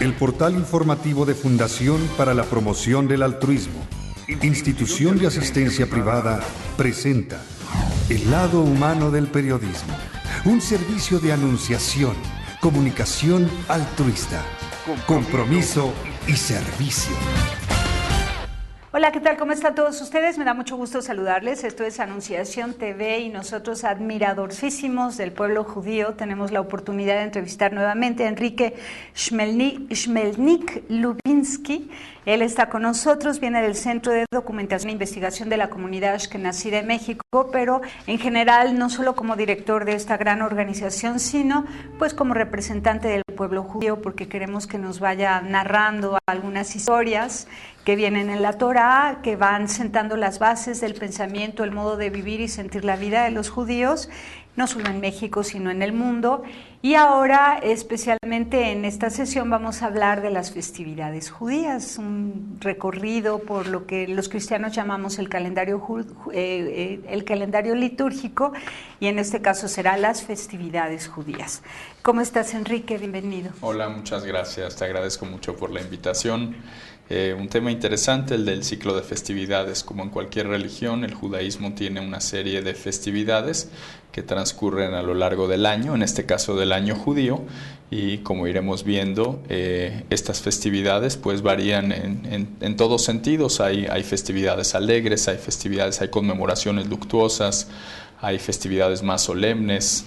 El portal informativo de Fundación para la Promoción del Altruismo, institución de asistencia privada, presenta El lado humano del periodismo, un servicio de anunciación, comunicación altruista, compromiso y servicio. Hola, ¿qué tal? ¿Cómo están todos ustedes? Me da mucho gusto saludarles. Esto es Anunciación TV y nosotros, admiradorcísimos del pueblo judío, tenemos la oportunidad de entrevistar nuevamente a Enrique Shmelnik-Lubinsky. Él está con nosotros, viene del Centro de Documentación e Investigación de la Comunidad Ashkenazí de México, pero en general no solo como director de esta gran organización, sino pues como representante del pueblo judío, porque queremos que nos vaya narrando algunas historias que vienen en la Torá, que van sentando las bases del pensamiento, el modo de vivir y sentir la vida de los judíos, no solo en México, sino en el mundo. Y ahora, especialmente en esta sesión, vamos a hablar de las festividades judías, un recorrido por lo que los cristianos llamamos el calendario litúrgico, y en este caso será las festividades judías. ¿Cómo estás, Enrique? Bienvenido. Hola, muchas gracias. Te agradezco mucho por la invitación. Un tema interesante, el del ciclo de festividades. Como en cualquier religión, el judaísmo tiene una serie de festividades que transcurren a lo largo del año, en este caso del año judío, y como iremos viendo, estas festividades pues varían en todos sentidos. Hay festividades alegres, hay conmemoraciones luctuosas, hay festividades más solemnes,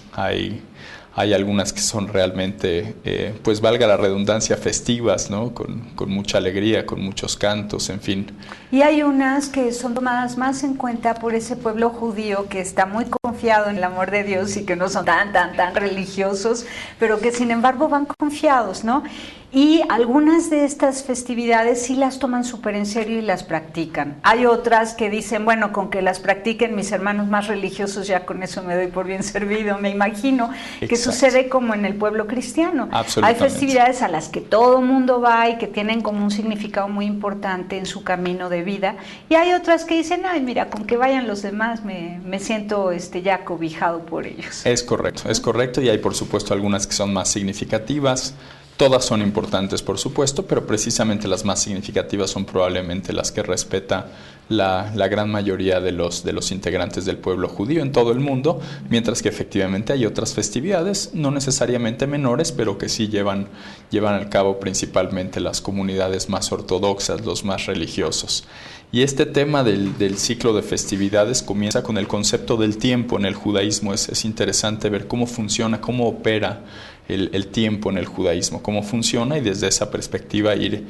hay algunas que son realmente, pues valga la redundancia, festivas, ¿no? Con mucha alegría, con muchos cantos, en fin. Y hay unas que son tomadas más en cuenta por ese pueblo judío que está muy confiado en el amor de Dios y que no son tan religiosos, pero que sin embargo van confiados, ¿no? Y algunas de estas festividades sí las toman súper en serio y las practican. Hay otras que dicen, bueno, con que las practiquen mis hermanos más religiosos, ya con eso me doy por bien servido, me imagino. Exacto. Que sucede como en el pueblo cristiano. Hay festividades a las que todo mundo va y que tienen como un significado muy importante en su camino de vida. Y hay otras que dicen, ay, mira, con que vayan los demás me siento ya cobijado por ellos. Es correcto, y hay por supuesto algunas que son más significativas. Todas son importantes, por supuesto, pero precisamente las más significativas son probablemente las que respeta la gran mayoría de los integrantes del pueblo judío en todo el mundo, mientras que efectivamente hay otras festividades, no necesariamente menores, pero que sí llevan al cabo principalmente las comunidades más ortodoxas, los más religiosos. Y este tema del ciclo de festividades comienza con el concepto del tiempo en el judaísmo. Es interesante ver cómo funciona, cómo opera el tiempo en el judaísmo, cómo funciona, y desde esa perspectiva ir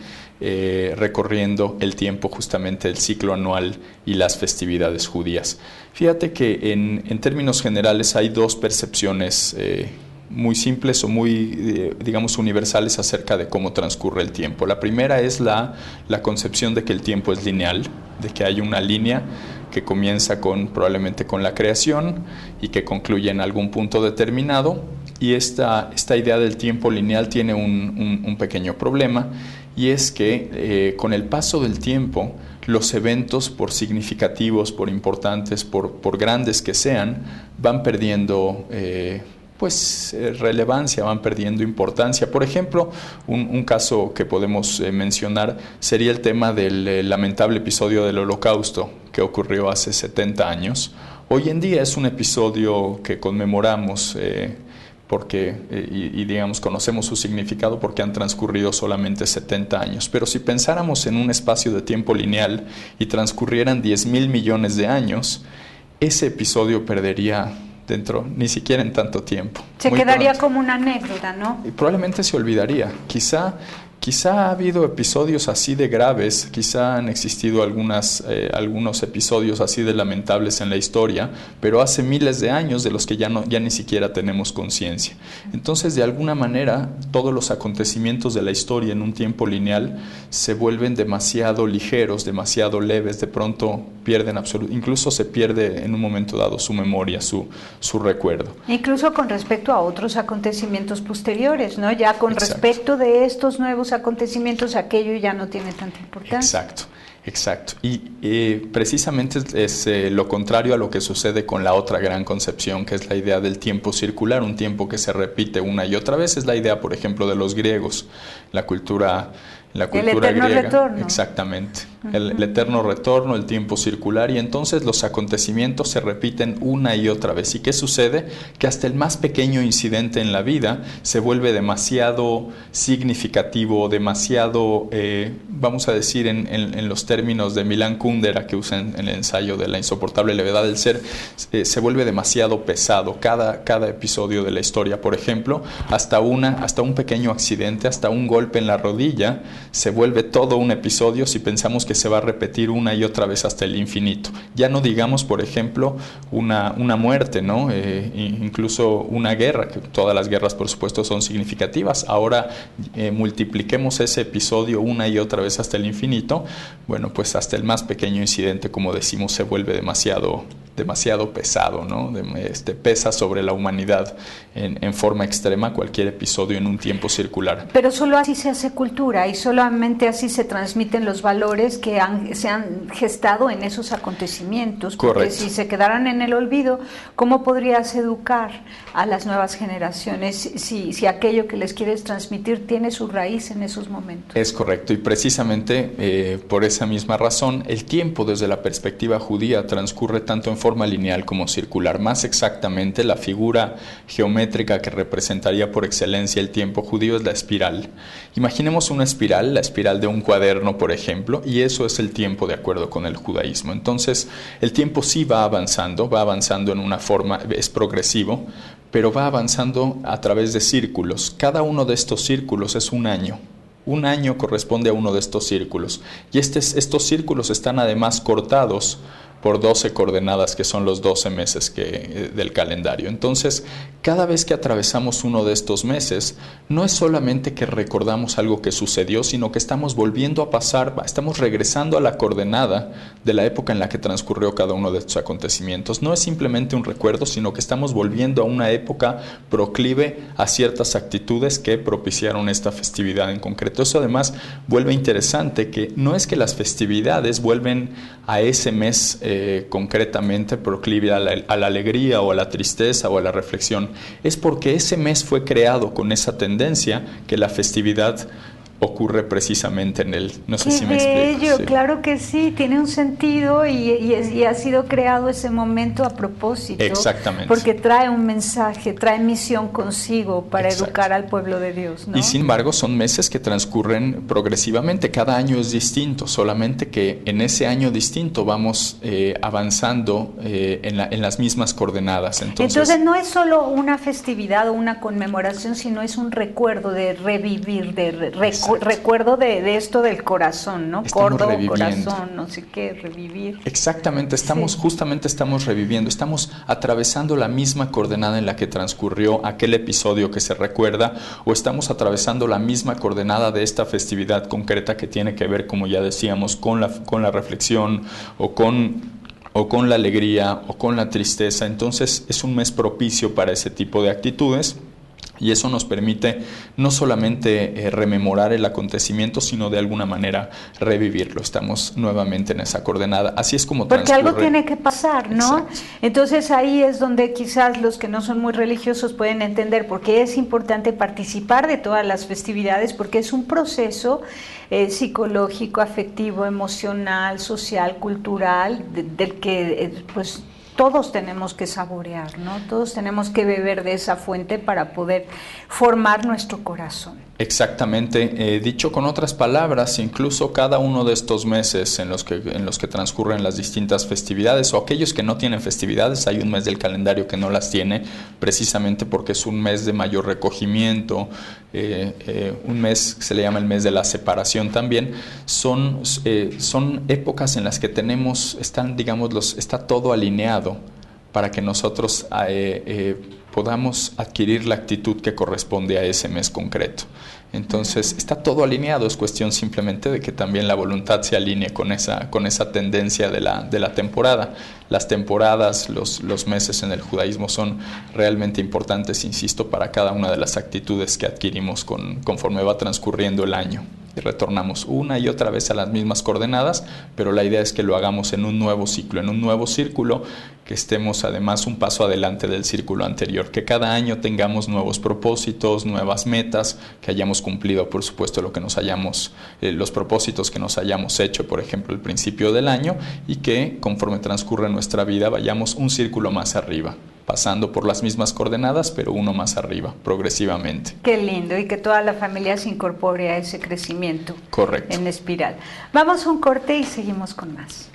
recorriendo el tiempo, justamente el ciclo anual y las festividades judías. Fíjate que en términos generales hay dos percepciones muy simples o muy, digamos, universales acerca de cómo transcurre el tiempo. La primera es la concepción de que el tiempo es lineal, de que hay una línea que comienza probablemente con la creación y que concluye en algún punto determinado. Y esta idea del tiempo lineal tiene un pequeño problema, y es que con el paso del tiempo, los eventos, por significativos, por importantes, por grandes que sean, van perdiendo relevancia, van perdiendo importancia. Por ejemplo, un caso que podemos mencionar sería el tema del lamentable episodio del Holocausto que ocurrió hace 70 años. Hoy en día es un episodio que conmemoramos porque digamos, conocemos su significado porque han transcurrido solamente 70 años. Pero si pensáramos en un espacio de tiempo lineal y transcurrieran 10,000 millones de años, ese episodio perdería ni siquiera en tanto tiempo. Se quedaría como una anécdota, ¿no? Y probablemente se olvidaría. Quizá ha habido episodios así de graves, quizá han existido algunos episodios así de lamentables en la historia, pero hace miles de años de los que ya ni siquiera tenemos conciencia. Entonces, de alguna manera, todos los acontecimientos de la historia en un tiempo lineal se vuelven demasiado ligeros, demasiado leves, de pronto pierden incluso se pierde en un momento dado su memoria, su recuerdo. Incluso con respecto a otros acontecimientos posteriores, ¿no? Ya con Exacto. Respecto de estos nuevos acontecimientos, aquello ya no tiene tanta importancia. Exacto. Exacto. Y precisamente es lo contrario a lo que sucede con la otra gran concepción, que es la idea del tiempo circular, un tiempo que se repite una y otra vez. Es la idea, por ejemplo, de los griegos, la cultura el eterno griega. Retorno. Exactamente. El eterno retorno, el tiempo circular, y entonces los acontecimientos se repiten una y otra vez. ¿Y qué sucede? Que hasta el más pequeño incidente en la vida se vuelve demasiado significativo, demasiado, vamos a decir en los términos de Milan Kundera, que usa en el ensayo de La insoportable levedad del ser, se vuelve demasiado pesado. Cada episodio de la historia, por ejemplo, hasta un pequeño accidente, hasta un golpe en la rodilla, se vuelve todo un episodio si pensamos que se va a repetir una y otra vez hasta el infinito. Ya no digamos, por ejemplo, una muerte, ¿no? Incluso una guerra, que todas las guerras, por supuesto, son significativas. Ahora multipliquemos ese episodio una y otra vez hasta el infinito. Bueno, pues hasta el más pequeño incidente, como decimos, se vuelve demasiado pesado, ¿no? Pesa sobre la humanidad en forma extrema cualquier episodio en un tiempo circular. Pero solo así se hace cultura y solamente así se transmiten los valores que se han gestado en esos acontecimientos. Porque Correcto. si se quedaran en el olvido, ¿cómo podrías educar a las nuevas generaciones si aquello que les quieres transmitir tiene su raíz en esos momentos? Es correcto, y precisamente por esa misma razón, el tiempo desde la perspectiva judía transcurre tanto en forma lineal como circular. Más exactamente, la figura geométrica que representaría por excelencia el tiempo judío es la espiral. Imaginemos una espiral, la espiral de un cuaderno, por ejemplo, y eso es el tiempo de acuerdo con el judaísmo. Entonces, el tiempo sí va avanzando en una forma, es progresivo, pero va avanzando a través de círculos. Cada uno de estos círculos es un año. Un año corresponde a uno de estos círculos. Y estos círculos están además cortados por 12 coordenadas, que son los 12 meses del calendario. Entonces, cada vez que atravesamos uno de estos meses, no es solamente que recordamos algo que sucedió, sino que estamos volviendo a pasar, estamos regresando a la coordenada de la época en la que transcurrió cada uno de estos acontecimientos. No es simplemente un recuerdo, sino que estamos volviendo a una época proclive a ciertas actitudes que propiciaron esta festividad en concreto. Eso además vuelve interesante, que no es que las festividades vuelven a ese mes concretamente proclive a la alegría o a la tristeza o a la reflexión. Es porque ese mes fue creado con esa tendencia que la festividad ocurre precisamente en él. No sé si me explico. Bello, Sí. claro que sí, tiene un sentido y ha sido creado ese momento a propósito. Exactamente. Porque trae un mensaje, trae misión consigo para Exacto. educar al pueblo de Dios, ¿no? Y sin embargo son meses que transcurren progresivamente, cada año es distinto, solamente que en ese año distinto vamos avanzando en las mismas coordenadas. Entonces no es solo una festividad o una conmemoración, sino es un recuerdo de revivir, recuerdo de esto del corazón, ¿no? Estamos Cordo, reviviendo. corazón, no sé qué, revivir. Exactamente, Sí. justamente estamos reviviendo, estamos atravesando la misma coordenada en la que transcurrió aquel episodio que se recuerda, o estamos atravesando la misma coordenada de esta festividad concreta que tiene que ver, como ya decíamos, con la reflexión o con la alegría o con la tristeza. Entonces es un mes propicio para ese tipo de actitudes. Y eso nos permite no solamente rememorar el acontecimiento, sino de alguna manera revivirlo. Estamos nuevamente en esa coordenada. Así es como Porque transcurre. algo tiene que pasar, ¿no? Exacto. Entonces ahí es donde quizás los que no son muy religiosos pueden entender por qué es importante participar de todas las festividades, porque es un proceso psicológico, afectivo, emocional, social, cultural, del que pues todos tenemos que saborear, ¿no? Todos tenemos que beber de esa fuente para poder formar nuestro corazón. Exactamente, dicho con otras palabras, incluso cada uno de estos meses en los que transcurren las distintas festividades, o aquellos que no tienen festividades, hay un mes del calendario que no las tiene, precisamente porque es un mes de mayor recogimiento, un mes que se le llama el mes de la separación también. Son épocas en las que está todo alineado para que nosotros podamos adquirir la actitud que corresponde a ese mes concreto. Entonces está todo alineado, es cuestión simplemente de que también la voluntad se alinee con esa tendencia de la temporada. Las temporadas, los meses en el judaísmo son realmente importantes, insisto, para cada una de las actitudes que adquirimos conforme va transcurriendo el año. retornamos una y otra vez a las mismas coordenadas, pero la idea es que lo hagamos en un nuevo ciclo, en un nuevo círculo, que estemos además un paso adelante del círculo anterior, que cada año tengamos nuevos propósitos, nuevas metas, que hayamos cumplido, por supuesto, los propósitos que nos hayamos hecho, por ejemplo, al principio del año, y que conforme transcurre nuestra vida vayamos un círculo más arriba, pasando por las mismas coordenadas, pero uno más arriba, progresivamente. Qué lindo, y que toda la familia se incorpore a ese crecimiento. Correcto. En espiral. Vamos a un corte y seguimos con más.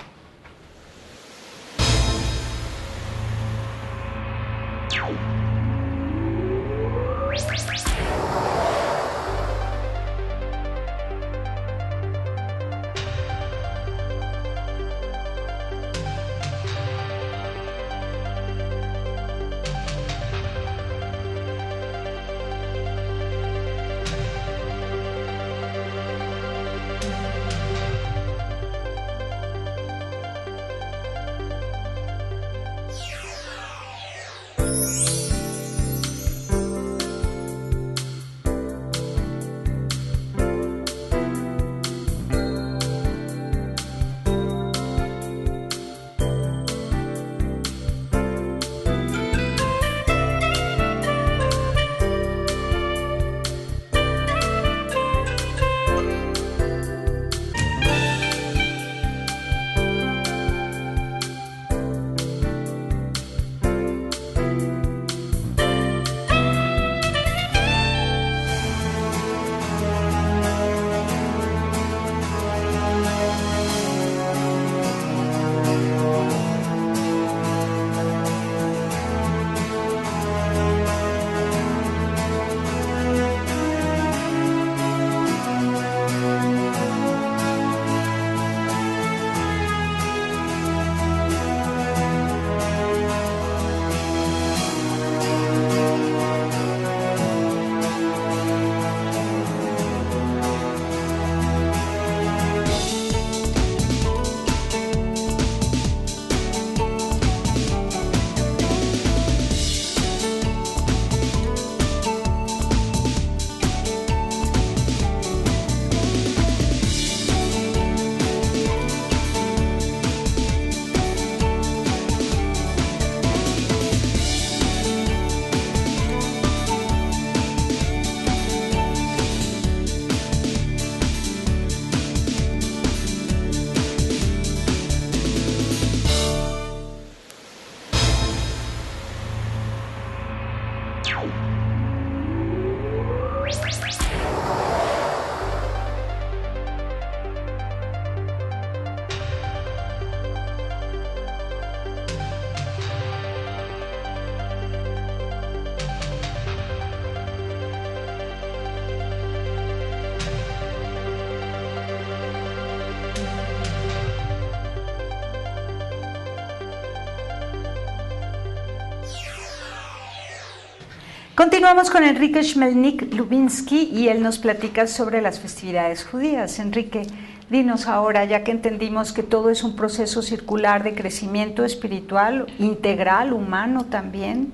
Continuamos con Enrique Chmelnik-Lubinsky y él nos platica sobre las festividades judías. Enrique, dinos ahora, ya que entendimos que todo es un proceso circular de crecimiento espiritual, integral, humano también,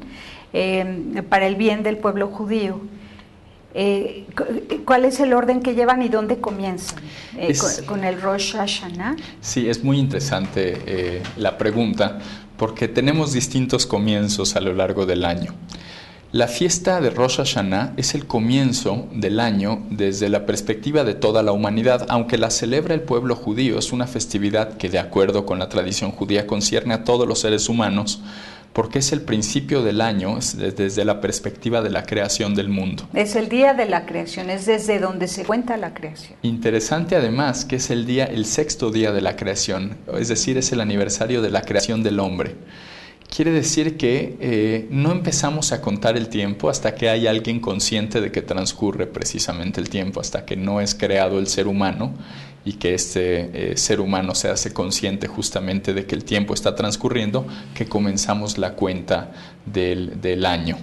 para el bien del pueblo judío. ¿Cuál es el orden que llevan y dónde comienzan? ¿Con el Rosh Hashanah? Sí, es muy interesante la pregunta, porque tenemos distintos comienzos a lo largo del año. La fiesta de Rosh Hashanah es el comienzo del año desde la perspectiva de toda la humanidad. Aunque la celebra el pueblo judío, es una festividad que, de acuerdo con la tradición judía, concierne a todos los seres humanos, porque es el principio del año desde la perspectiva de la creación del mundo. Es el día de la creación, es desde donde se cuenta la creación. Interesante además que es el sexto día de la creación, es decir, es el aniversario de la creación del hombre. Quiere decir que no empezamos a contar el tiempo hasta que hay alguien consciente de que transcurre precisamente el tiempo, hasta que no es creado el ser humano y que este ser humano se hace consciente justamente de que el tiempo está transcurriendo, que comenzamos la cuenta del año.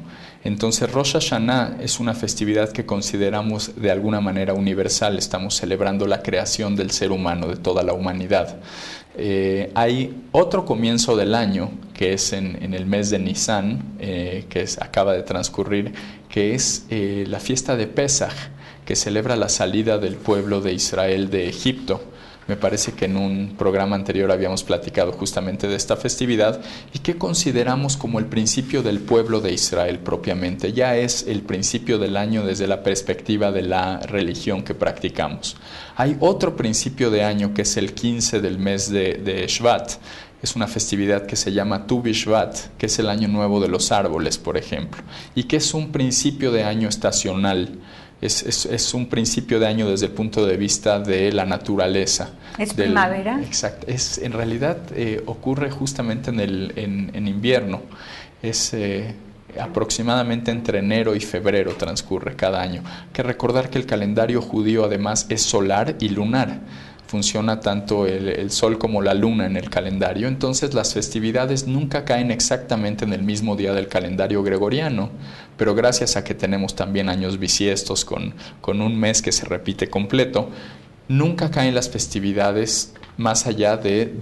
Entonces Rosh Hashanah es una festividad que consideramos de alguna manera universal. Estamos celebrando la creación del ser humano, de toda la humanidad. Hay otro comienzo del año que es en el mes de Nisan, acaba de transcurrir, que es la fiesta de Pesaj, que celebra la salida del pueblo de Israel de Egipto. Me parece que en un programa anterior habíamos platicado justamente de esta festividad y que consideramos como el principio del pueblo de Israel propiamente. Ya es el principio del año desde la perspectiva de la religión que practicamos. Hay otro principio de año que es el 15 del mes de Shvat. Es una festividad que se llama Tu B'Shvat, que es el año nuevo de los árboles, por ejemplo, y que es un principio de año estacional. Es un principio de año desde el punto de vista de la naturaleza. ¿Es primavera? Exacto. En realidad ocurre justamente en invierno. Es aproximadamente entre enero y febrero transcurre cada año. Hay que recordar que el calendario judío además es solar y lunar. Funciona tanto el sol como la luna en el calendario, entonces las festividades nunca caen exactamente en el mismo día del calendario gregoriano, pero gracias a que tenemos también años bisiestos con un mes que se repite completo, nunca caen las festividades más allá de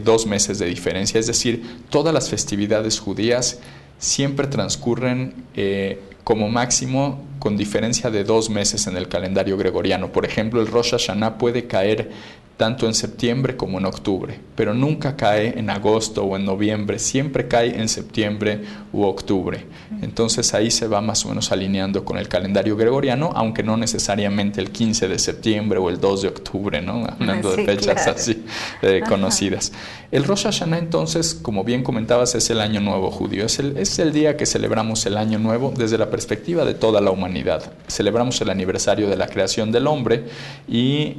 2 meses de diferencia, es decir, todas las festividades judías siempre transcurren como máximo con diferencia de 2 meses en el calendario gregoriano. Por ejemplo, el Rosh Hashanah puede caer tanto en septiembre como en octubre, pero nunca cae en agosto o en noviembre, siempre cae en septiembre u octubre. Entonces ahí se va más o menos alineando con el calendario gregoriano, aunque no necesariamente el 15 de septiembre o el 2 de octubre, ¿no? Hablando de fechas así conocidas. El Rosh Hashanah entonces, como bien comentabas, es el año nuevo judío, es el día que celebramos el año nuevo desde la perspectiva de toda la humanidad. Celebramos el aniversario de la creación del hombre y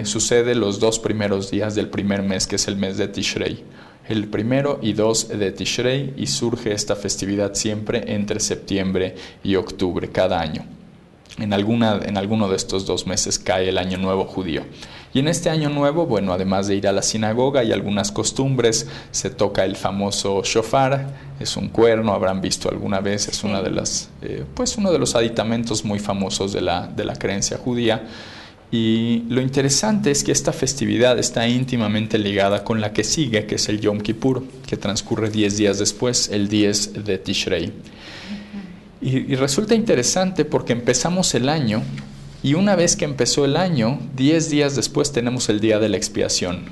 sucede los 2 primeros días del primer mes, que es el mes de Tishrei. El 1 y 2 de Tishrei, y surge esta festividad siempre entre septiembre y octubre cada año. En alguno de estos 2 meses cae el año nuevo judío. Y en este año nuevo, bueno, además de ir a la sinagoga y algunas costumbres, se toca el famoso shofar, es un cuerno, habrán visto alguna vez, es una de las, uno de los aditamentos muy famosos de la creencia judía. Y lo interesante es que esta festividad está íntimamente ligada con la que sigue, que es el Yom Kippur, que transcurre 10 días después, el 10 de Tishrei. Y resulta interesante porque empezamos el año, y una vez que empezó el año, 10 días después tenemos el día de la expiación.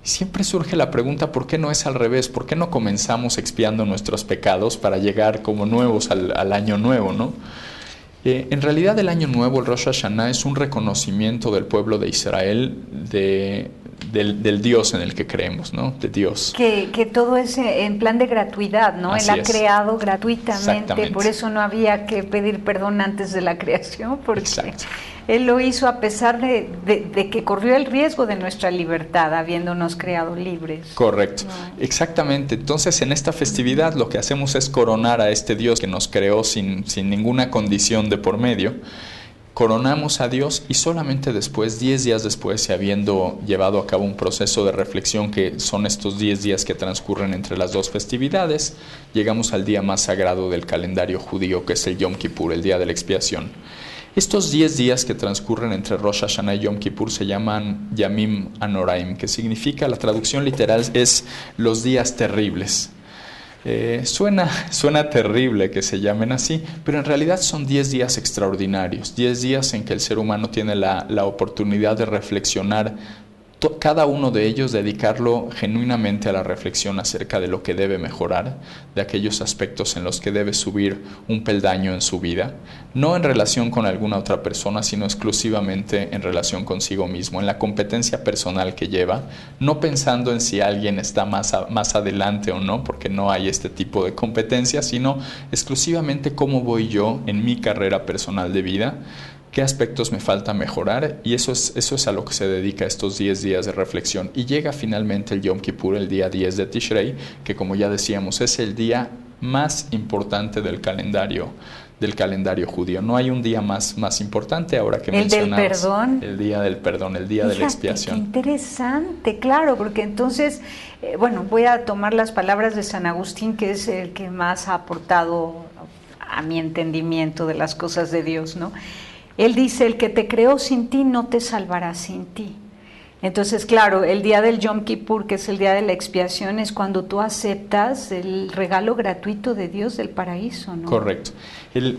Y siempre surge la pregunta, ¿por qué no es al revés? ¿Por qué no comenzamos expiando nuestros pecados para llegar como nuevos al año nuevo, ¿no? En realidad el año nuevo, el Rosh Hashanah, es un reconocimiento del pueblo de Israel del Dios en el que creemos, ¿no? De Dios. Que todo es en plan de gratuidad, ¿no? Así Él ha es. creado gratuitamente, por eso no había que pedir perdón antes de la creación, porque Exacto. Él lo hizo a pesar de que corrió el riesgo de nuestra libertad, habiéndonos creado libres. Correcto, No. exactamente. Entonces en esta festividad lo que hacemos es coronar a este Dios que nos creó sin ninguna condición de por medio. Coronamos a Dios y solamente después, 10 días después, y habiendo llevado a cabo un proceso de reflexión que son estos 10 días que transcurren entre las 2 festividades, llegamos al día más sagrado del calendario judío, que es el Yom Kippur, el día de la expiación. Estos 10 días que transcurren entre Rosh Hashanah y Yom Kippur se llaman Yamim Anoraim, que significa, la traducción literal es los días terribles. Suena terrible que se llamen así, pero en realidad son 10 días extraordinarios, 10 días en que el ser humano tiene la oportunidad de reflexionar, cada uno de ellos dedicarlo genuinamente a la reflexión acerca de lo que debe mejorar, de aquellos aspectos en los que debe subir un peldaño en su vida, no en relación con alguna otra persona, sino exclusivamente en relación consigo mismo, en la competencia personal que lleva, no pensando en si alguien está más adelante o no, porque no hay este tipo de competencia, sino exclusivamente cómo voy yo en mi carrera personal de vida, qué aspectos me falta mejorar, y eso es a lo que se dedica estos 10 días de reflexión. Y llega finalmente el Yom Kippur, el día 10 de Tishrei, que como ya decíamos es el día más importante del calendario judío. No hay un día más importante ahora que mencionabas. ¿El del perdón? El día del perdón, el día de la expiación. Qué interesante, claro, porque entonces, voy a tomar las palabras de San Agustín, que es el que más ha aportado a mi entendimiento de las cosas de Dios, ¿no? Él dice, el que te creó sin ti no te salvará sin ti. Entonces, claro, el día del Yom Kippur, que es el día de la expiación, es cuando tú aceptas el regalo gratuito de Dios del paraíso, ¿no? Correcto. El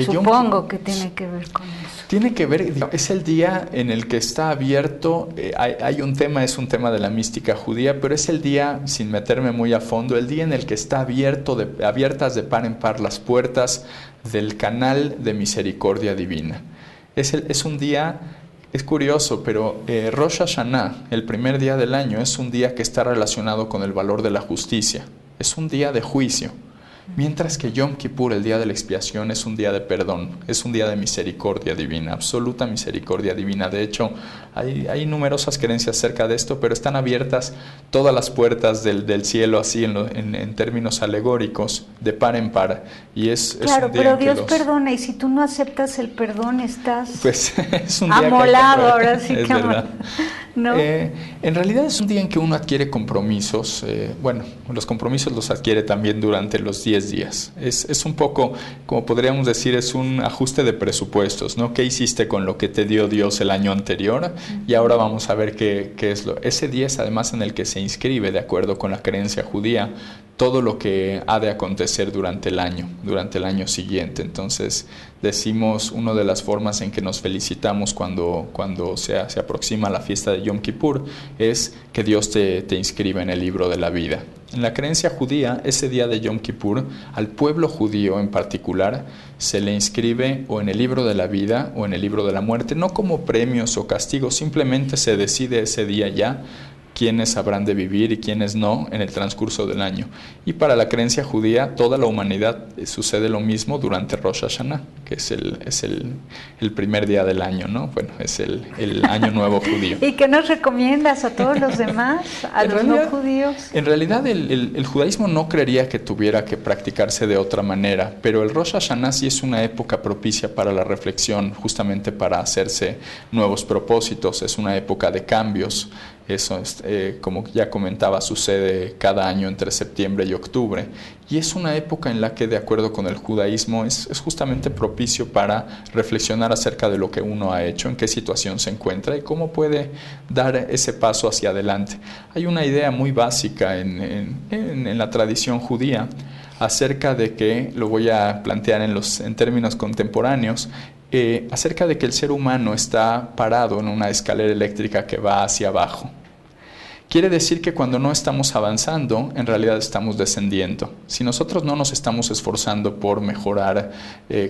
Supongo que tiene que ver con eso. Tiene que ver, es el día en el que está abierto, hay un tema, es un tema de la mística judía, pero es el día, sin meterme muy a fondo, el día en el que está abiertas de par en par las puertas del canal de misericordia divina. Es un día, es curioso, pero Rosh Hashanah, el primer día del año, es un día que está relacionado con el valor de la justicia, es un día de juicio. Mientras que Yom Kippur, el día de la expiación, es un día de perdón, es un día de misericordia divina, absoluta misericordia divina. De hecho, hay numerosas creencias acerca de esto, pero están abiertas todas las puertas del cielo, así en términos alegóricos, de par en par. Y claro, es un día pero en que Dios perdona, y si tú no aceptas el perdón, estás pues es un día amolado, ahora sí es que verdad. ¿no? En realidad es un día en que uno adquiere compromisos. Bueno, los compromisos los adquiere también durante los 10 días. Es un poco, como podríamos decir, es un ajuste de presupuestos, ¿no? ¿Qué hiciste con lo que te dio Dios el año anterior? Y ahora vamos a ver qué es lo. Ese día es además en el que se inscribe, de acuerdo con la creencia judía, todo lo que ha de acontecer durante el año siguiente. Entonces, decimos, una de las formas en que nos felicitamos cuando se aproxima la fiesta de Yom Kippur es que Dios te inscriba en el libro de la vida. En la creencia judía, ese día de Yom Kippur, al pueblo judío en particular, se le inscribe o en el libro de la vida o en el libro de la muerte, no como premios o castigos, simplemente se decide ese día ya quiénes habrán de vivir y quiénes no en el transcurso del año. Y para la creencia judía, toda la humanidad sucede lo mismo durante Rosh Hashanah, que es el primer día del año, ¿no? Bueno, es el año nuevo judío. ¿Y qué nos recomiendas a todos los demás, a los no judíos? En realidad, el judaísmo no creería que tuviera que practicarse de otra manera, pero el Rosh Hashanah sí es una época propicia para la reflexión, justamente para hacerse nuevos propósitos, es una época de cambios. Eso, como ya comentaba, sucede cada año entre septiembre y octubre. Y es una época en la que, de acuerdo con el judaísmo, es justamente propicio para reflexionar acerca de lo que uno ha hecho, en qué situación se encuentra y cómo puede dar ese paso hacia adelante. Hay una idea muy básica en la tradición judía acerca de que, lo voy a plantear en términos contemporáneos, acerca de que el ser humano está parado en una escalera eléctrica que va hacia abajo. Quiere decir que cuando no estamos avanzando, en realidad estamos descendiendo. Si nosotros no nos estamos esforzando por mejorar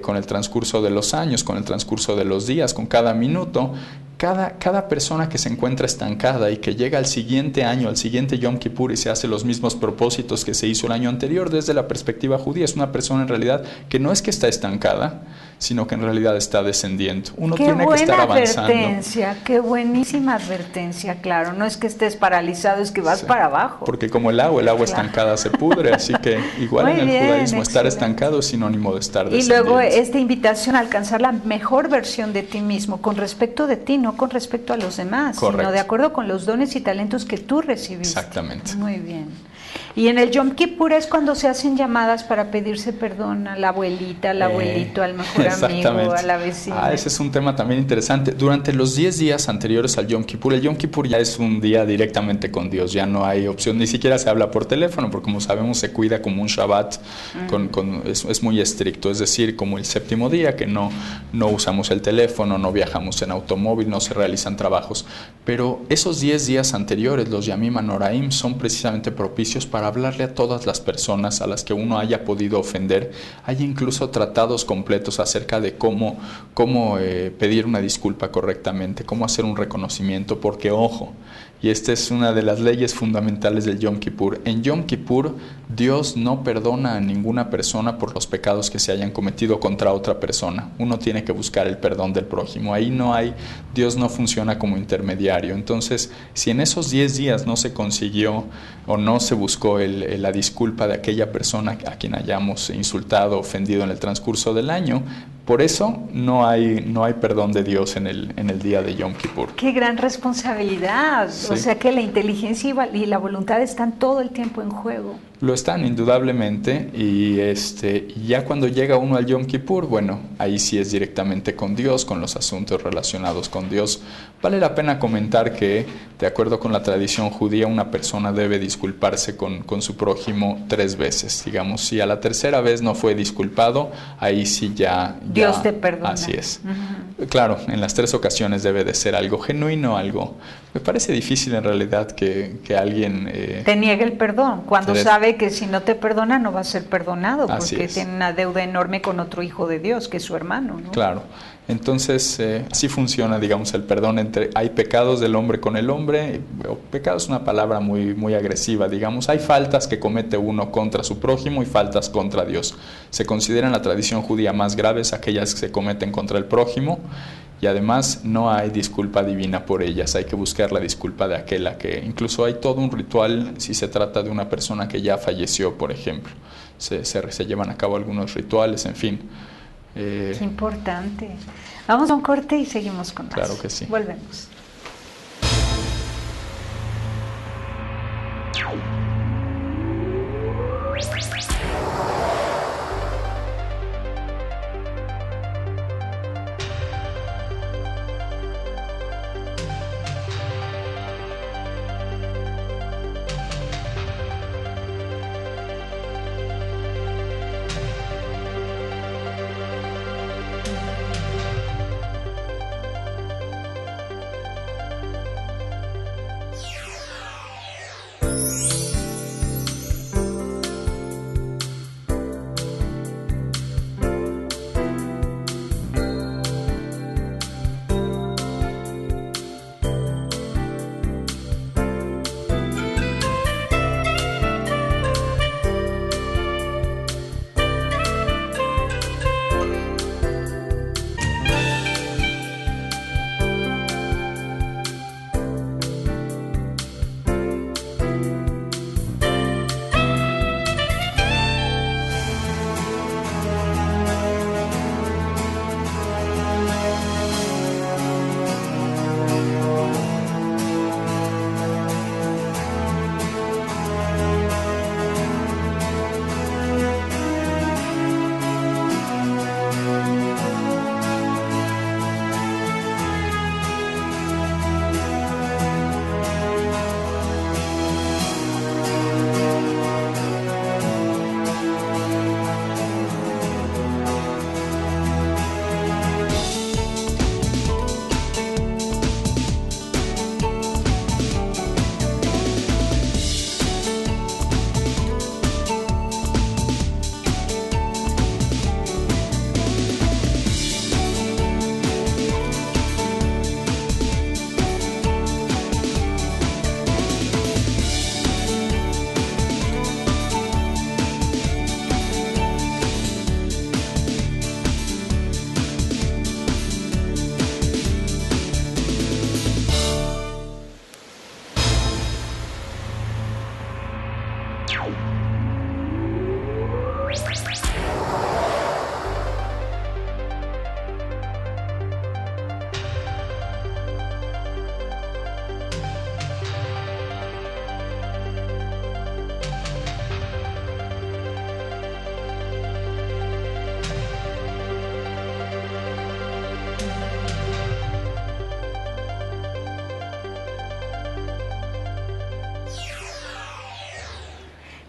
con el transcurso de los años, con el transcurso de los días, con cada minuto, cada persona que se encuentra estancada y que llega al siguiente año, al siguiente Yom Kippur y se hace los mismos propósitos que se hizo el año anterior, desde la perspectiva judía, es una persona en realidad que no es que está estancada, sino que en realidad está descendiendo. Uno tiene que estar avanzando. Qué buenísima advertencia, claro. No es que estés paralizado, es que vas para abajo. Porque como el agua estancada se pudre, así que igual en el judaísmo estar estancado es sinónimo de estar descendiendo. Y luego esta invitación a alcanzar la mejor versión de ti mismo, con respecto de ti, no con respecto a los demás, sino de acuerdo con los dones y talentos que tú recibiste. Exactamente. Muy bien. Y en el Yom Kippur es cuando se hacen llamadas para pedirse perdón a la abuelita, al abuelito, al mejor amigo, a la vecina. Ese es un tema también interesante. Durante los 10 días anteriores al Yom Kippur, el Yom Kippur ya es un día directamente con Dios, ya no hay opción, ni siquiera se habla por teléfono, porque como sabemos se cuida como un Shabbat, es muy estricto, es decir, como el séptimo día, que no usamos el teléfono, no viajamos en automóvil, no se realizan trabajos. Pero esos 10 días anteriores, los Yamim Anoraim, son precisamente propicios para hablarle a todas las personas a las que uno haya podido ofender. Hay incluso tratados completos acerca de cómo pedir una disculpa correctamente, cómo hacer un reconocimiento, porque ojo, y esta es una de las leyes fundamentales del Yom Kippur. En Yom Kippur, Dios no perdona a ninguna persona por los pecados que se hayan cometido contra otra persona. Uno tiene que buscar el perdón del prójimo. Ahí Dios no funciona como intermediario. Entonces, si en esos 10 días no se consiguió o no se buscó la disculpa de aquella persona a quien hayamos insultado, ofendido en el transcurso del año, por eso no hay perdón de Dios en el día de Yom Kippur. ¡Qué gran responsabilidad! Sí. O sea que la inteligencia y la voluntad están todo el tiempo en juego. Lo están, indudablemente, y ya cuando llega uno al Yom Kippur, bueno, ahí sí es directamente con Dios, con los asuntos relacionados con Dios. Vale la pena comentar que, de acuerdo con la tradición judía, una persona debe disculparse con su prójimo 3 veces. Digamos, si a la tercera vez no fue disculpado, ahí sí ya Dios te perdona. Así es. Claro, en las 3 ocasiones debe de ser algo genuino, algo... Me parece difícil en realidad que alguien... te niegue el perdón, cuando sabe que si no te perdona no va a ser perdonado, porque tiene una deuda enorme con otro hijo de Dios, que es su hermano, ¿no? Claro. Entonces, así funciona, digamos, el perdón hay pecados del hombre con el hombre, o pecado es una palabra muy, muy agresiva, digamos, hay faltas que comete uno contra su prójimo y faltas contra Dios. Se consideran en la tradición judía más graves aquellas que se cometen contra el prójimo, y además no hay disculpa divina por ellas, hay que buscar la disculpa de aquella que... Incluso hay todo un ritual si se trata de una persona que ya falleció, por ejemplo. Se llevan a cabo algunos rituales, en fin. Qué importante. Vamos a un corte y seguimos con más. Claro que sí. Volvemos.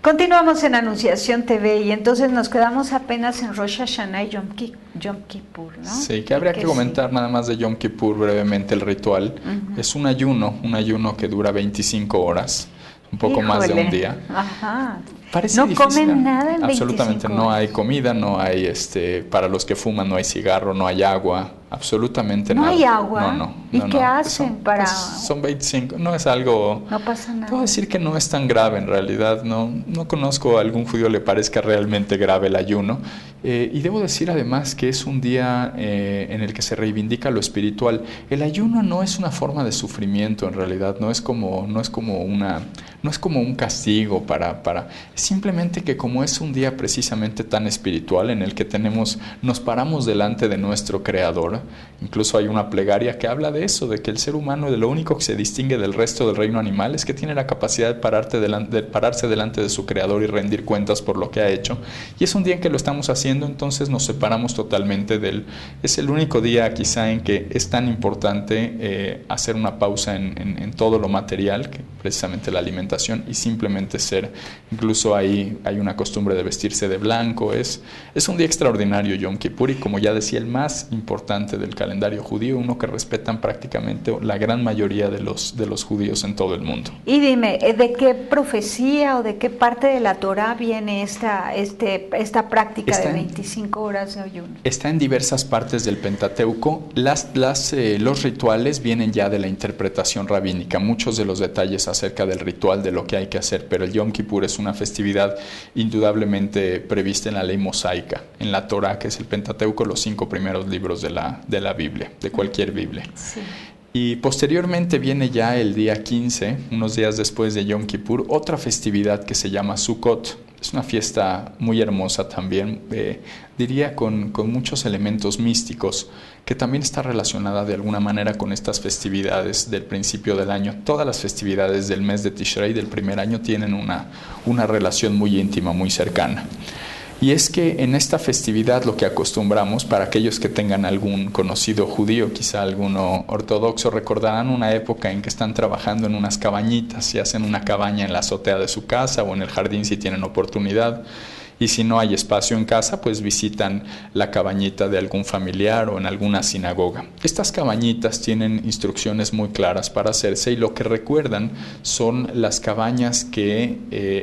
Continuamos en Anunciación TV y entonces nos quedamos apenas en Rosh Hashanah y Yom Kippur, ¿no? Sí, que habría que comentar nada más de Yom Kippur brevemente el ritual. Es un ayuno que dura 25 horas, un poco más de un día. Ajá. Parece no difícil, comen nada en 25 absolutamente, horas. no hay comida, no hay, para los que fuman no hay cigarro, no hay agua, absolutamente ¿No nada. hay agua? No. ¿Y qué hacen para...? Son 25, no es algo... No pasa nada. Puedo decir que no es tan grave en realidad, no conozco a algún judío le parezca realmente grave el ayuno. Y debo decir además que es un día en el que se reivindica lo espiritual. El ayuno no es una forma de sufrimiento en realidad, no es como un castigo para simplemente que como es un día precisamente tan espiritual en el que nos paramos delante de nuestro Creador, incluso hay una plegaria que habla de eso, de que el ser humano, de lo único que se distingue del resto del reino animal es que tiene la capacidad de pararse delante de su Creador y rendir cuentas por lo que ha hecho, y es un día en que lo estamos haciendo, entonces nos separamos totalmente de él. Es el único día quizá en que es tan importante hacer una pausa en todo lo material, que precisamente la alimentación, y simplemente ser. Incluso hay una costumbre de vestirse de blanco. Es un día extraordinario, Yom Kippur, y como ya decía, el más importante del calendario judío, uno que respetan prácticamente la gran mayoría de los judíos en todo el mundo. Y dime, ¿de qué profecía o de qué parte de la Torá viene esta práctica de 25 horas de ayuno? Está en diversas partes del Pentateuco. Los rituales vienen ya de la interpretación rabínica, muchos de los detalles acerca del ritual, de lo que hay que hacer, pero el Yom Kippur es una festividad indudablemente prevista en la ley mosaica, en la Torá, que es el Pentateuco, los 5 primeros libros de la Biblia, de cualquier Biblia. Sí. Y posteriormente viene ya el día 15, unos días después de Yom Kippur, otra festividad que se llama Sukkot. Es una fiesta muy hermosa también, diría con muchos elementos místicos, que también está relacionada de alguna manera con estas festividades del principio del año. Todas las festividades del mes de Tishrei del primer año tienen una relación muy íntima, muy cercana. Y es que en esta festividad lo que acostumbramos, para aquellos que tengan algún conocido judío, quizá alguno ortodoxo, recordarán una época en que están trabajando en unas cabañitas y hacen una cabaña en la azotea de su casa o en el jardín si tienen oportunidad. Y si no hay espacio en casa, pues visitan la cabañita de algún familiar o en alguna sinagoga. Estas cabañitas tienen instrucciones muy claras para hacerse, y lo que recuerdan son las cabañas que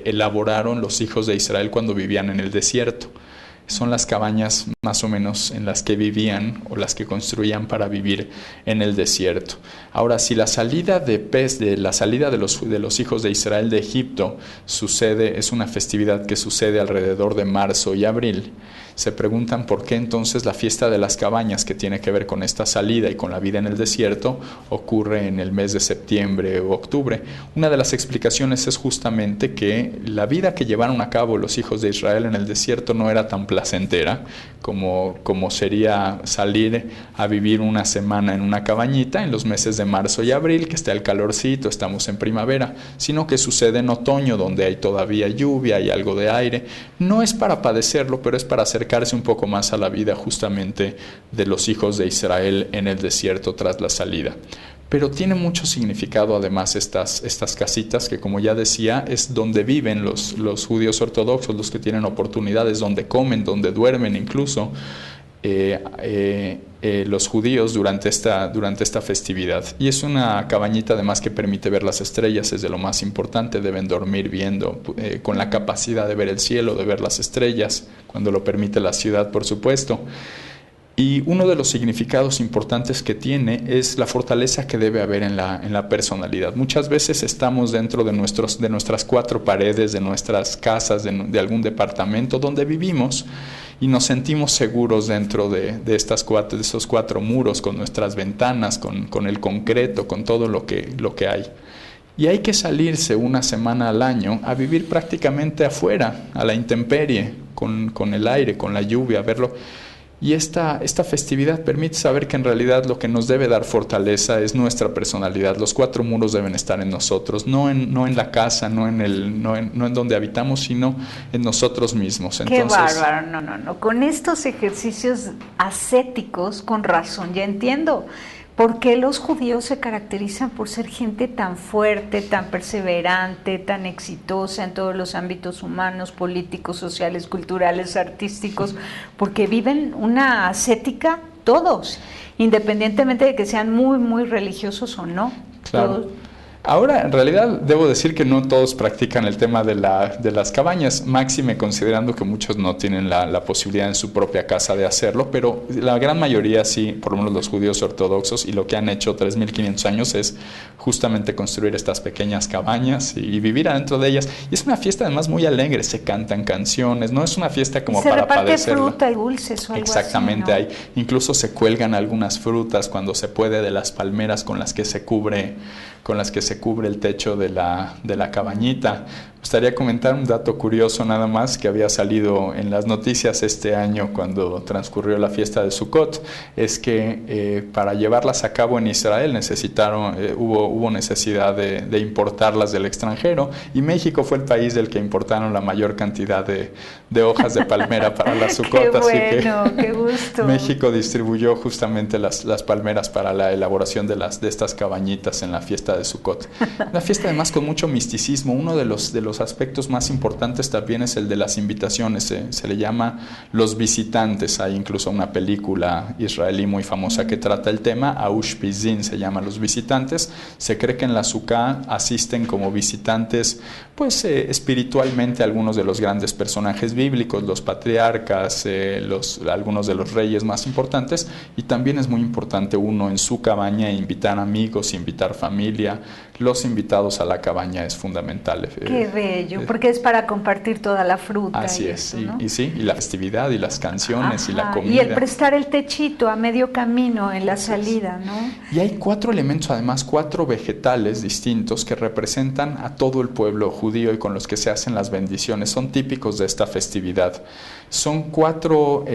elaboraron los hijos de Israel cuando vivían en el desierto. Son las cabañas más o menos en las que vivían o las que construían para vivir en el desierto. Ahora, si la salida de los hijos de Israel de Egipto es una festividad que sucede alrededor de marzo y abril, se preguntan por qué entonces la fiesta de las cabañas, que tiene que ver con esta salida y con la vida en el desierto, ocurre en el mes de septiembre o octubre. Una de las explicaciones es justamente que la vida que llevaron a cabo los hijos de Israel en el desierto no era tan placentera como sería salir a vivir una semana en una cabañita en los meses de marzo y abril, que está el calorcito, estamos en primavera, sino que sucede en otoño, donde hay todavía lluvia y algo de aire. No es para padecerlo, pero es para acercarse un poco más a la vida justamente de los hijos de Israel en el desierto tras la salida. Pero tiene mucho significado además estas casitas, que como ya decía, es donde viven los judíos ortodoxos, los que tienen oportunidades, donde comen, donde duermen incluso los judíos durante esta festividad. Y es una cabañita además que permite ver las estrellas, es de lo más importante. Deben dormir viendo, con la capacidad de ver el cielo, de ver las estrellas, cuando lo permite la ciudad, por supuesto. Y uno de los significados importantes que tiene es la fortaleza que debe haber en la personalidad. Muchas veces estamos dentro de nuestras 4 paredes, de nuestras casas, de algún departamento donde vivimos, y nos sentimos seguros dentro de esos 4 muros, con nuestras ventanas, con el concreto, con todo lo que hay. Y hay que salirse una semana al año a vivir prácticamente afuera, a la intemperie, con el aire, con la lluvia, verlo. Y esta festividad permite saber que en realidad lo que nos debe dar fortaleza es nuestra personalidad. Los 4 muros deben estar en nosotros, no en la casa, no en donde habitamos, sino en nosotros mismos. Entonces, qué bárbaro, no. Con estos ejercicios ascéticos, con razón, ya entiendo por qué los judíos se caracterizan por ser gente tan fuerte, tan perseverante, tan exitosa en todos los ámbitos humanos, políticos, sociales, culturales, artísticos, porque viven una ascética todos, independientemente de que sean muy, muy religiosos o no. Claro. Todos. Ahora, en realidad, debo decir que no todos practican el tema de las cabañas, máxime considerando que muchos no tienen la posibilidad en su propia casa de hacerlo, pero la gran mayoría sí, por lo menos los judíos ortodoxos, y lo que han hecho 3.500 años es justamente construir estas pequeñas cabañas y vivir adentro de ellas. Y es una fiesta además muy alegre, se cantan canciones, no es una fiesta como para padecerla. Se reparte fruta y dulces o algo Exactamente, así, ¿no? Incluso se cuelgan algunas frutas cuando se puede de las palmeras con las que se cubre se cubre el techo de la cabañita. Me gustaría comentar un dato curioso nada más que había salido en las noticias este año cuando transcurrió la fiesta de Sukkot, es que para llevarlas a cabo en Israel hubo necesidad de importarlas del extranjero, y México fue el país del que importaron la mayor cantidad de hojas de palmera para la Sukkot. Qué así bueno, que qué gusto. México distribuyó justamente las palmeras para la elaboración de estas cabañitas en la fiesta de Sukkot. Una fiesta además con mucho misticismo. Uno de los aspectos más importantes también es el de las invitaciones. Se le llama Los Visitantes. Hay incluso una película israelí muy famosa que trata el tema. Aushpizin se llama Los Visitantes. Se cree que en la Sukkah asisten como visitantes, pues espiritualmente, algunos de los grandes personajes bíblicos, los patriarcas, algunos de los reyes más importantes, y también es muy importante uno en su cabaña invitar amigos, invitar familia. Los invitados a la cabaña es fundamental. Qué bello, porque es para compartir toda la fruta. Así es, eso, ¿no? y la festividad y las canciones. Ajá, y la comida. Y el prestar el techito a medio camino en la salida, ¿no? Y hay 4 elementos, además 4 vegetales distintos que representan a todo el pueblo judío y con los que se hacen las bendiciones. Son típicos de esta festividad. Son 4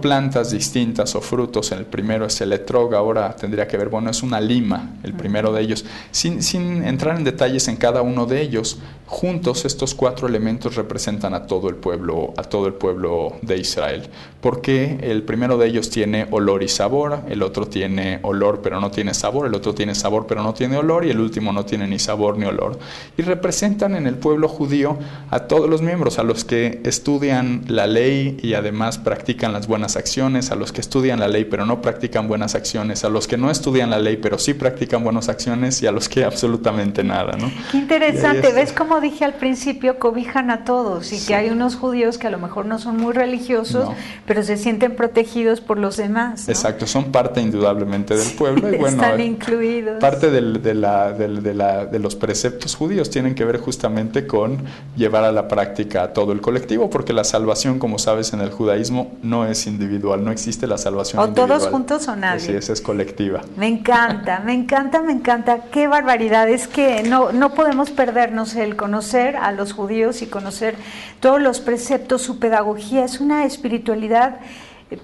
plantas distintas o frutos. El primero es el etrog, ahora tendría que ver, es una lima, el primero de ellos. Sin entrar en detalles en cada uno de ellos, juntos estos 4 elementos representan a todo el pueblo de Israel. Porque el primero de ellos tiene olor y sabor, el otro tiene olor pero no tiene sabor, el otro tiene sabor pero no tiene olor, y el último no tiene ni sabor ni olor. Y representan en el pueblo judío a todos los miembros, a los que estudian la ley y además practican las buenas acciones, a los que estudian la ley pero no practican buenas acciones, a los que no estudian la ley pero sí practican buenas acciones, y a los que absolutamente nada, ¿no? Qué interesante. ¿Ves cómo dije al principio? Cobijan a todos, y sí, que hay unos judíos que a lo mejor no son muy religiosos, pero se sienten protegidos por los demás, ¿no? Exacto, son parte indudablemente del pueblo. Y bueno, están incluidos. Parte de los preceptos judíos tienen que ver justamente con llevar a la práctica a todo el colectivo, porque la salvación, como sabes, en el judaísmo no es individual, no existe la salvación individual. O todos juntos o nadie. Sí, esa es colectiva. Me encanta, me encanta, me encanta. Qué barbaridad. Es que no podemos perdernos el conocer a los judíos y conocer todos los preceptos, su pedagogía. Es una espiritualidad,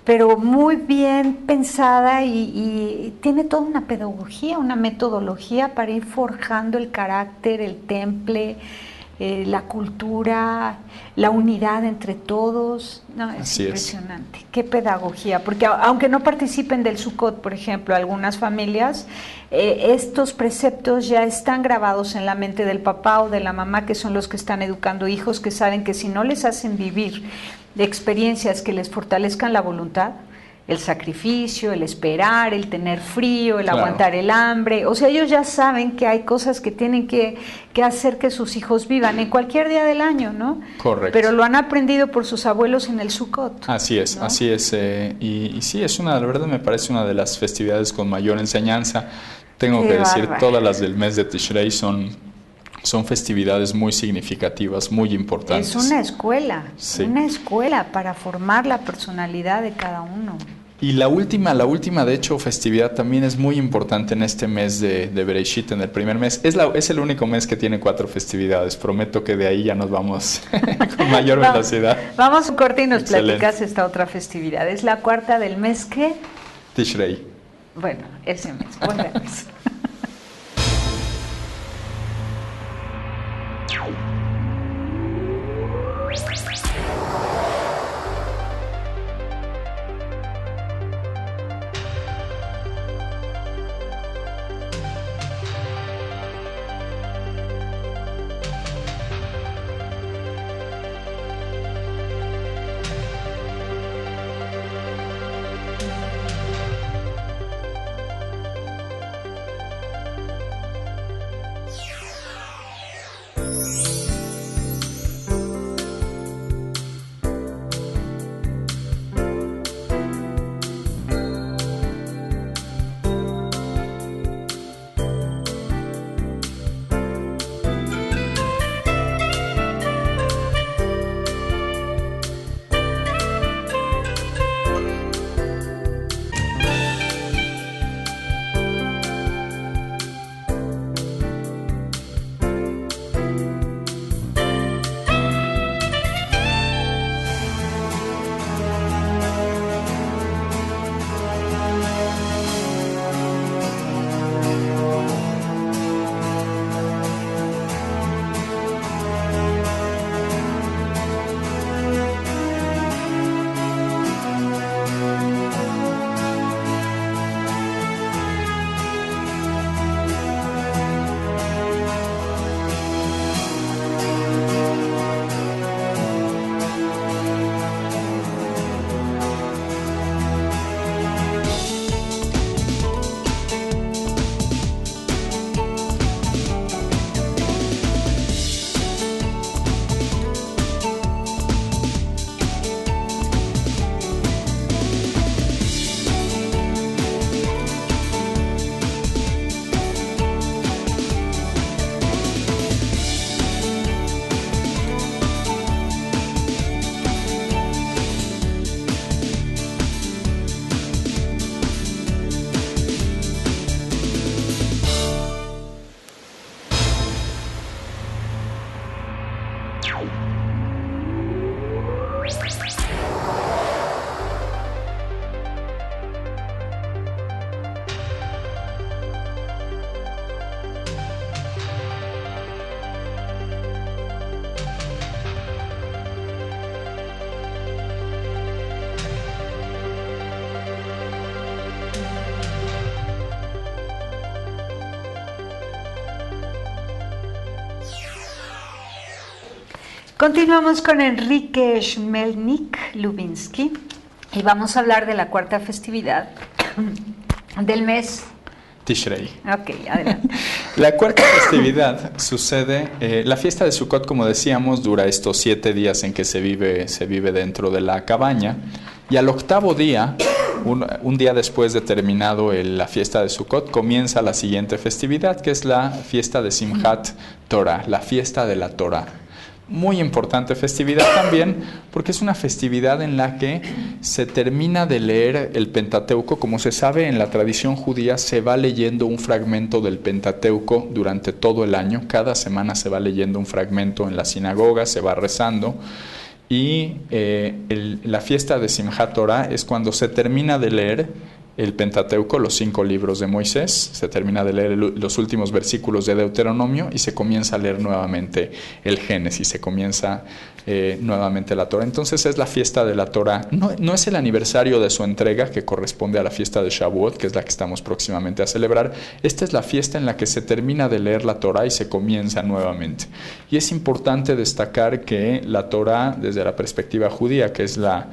pero muy bien pensada, y tiene toda una pedagogía, una metodología para ir forjando el carácter, el temple, la cultura, la unidad entre todos. No, es Así impresionante. Qué pedagogía, porque aunque no participen del Sukkot, por ejemplo, algunas familias, estos preceptos ya están grabados en la mente del papá o de la mamá, que son los que están educando hijos, que saben que si no les hacen vivir de experiencias que les fortalezcan la voluntad, el sacrificio, el esperar, el tener frío, el aguantar el hambre, o sea, ellos ya saben que hay cosas que tienen que hacer que sus hijos vivan en cualquier día del año, ¿no? Correcto. Pero lo han aprendido por sus abuelos en el Sukkot. Así es, ¿no? Así es. Y sí, la verdad me parece una de las festividades con mayor enseñanza. Tengo que decir, todas las del mes de Tishrei son festividades muy significativas, muy importantes. Es una escuela, sí, una escuela para formar la personalidad de cada uno. Y la última de hecho festividad también es muy importante en este mes de Bereishit, en el primer mes. Es el único mes que tiene 4 festividades. Prometo que de ahí ya nos vamos con mayor velocidad. Vamos a un corte y nos platicas esta otra festividad. ¿Es la 4ª del mes qué? Tishrei. Bueno, ese mes. Volvemos. Continuamos con Enrique Chmelnik-Lubinsky y vamos a hablar de la cuarta festividad del mes Tishrei. Ok, adelante. La cuarta festividad sucede, la fiesta de Sukkot, como decíamos, dura estos 7 días en que se vive dentro de la cabaña, y al octavo día, un día después de terminado la fiesta de Sukkot, comienza la siguiente festividad, que es la fiesta de Simchat Torah, la fiesta de la Torah. Muy importante festividad también, porque es una festividad en la que se termina de leer el Pentateuco. Como se sabe, en la tradición judía se va leyendo un fragmento del Pentateuco durante todo el año. Cada semana se va leyendo un fragmento en la sinagoga, se va rezando. Y la fiesta de Simchat Torah es cuando se termina de leer el Pentateuco, los 5 libros de Moisés, se termina de leer los últimos versículos de Deuteronomio y se comienza a leer nuevamente el Génesis, se comienza nuevamente la Torah. Entonces es la fiesta de la Torah, no es el aniversario de su entrega, que corresponde a la fiesta de Shavuot, que es la que estamos próximamente a celebrar. Esta es la fiesta en la que se termina de leer la Torah y se comienza nuevamente. Y es importante destacar que la Torah, desde la perspectiva judía, que es la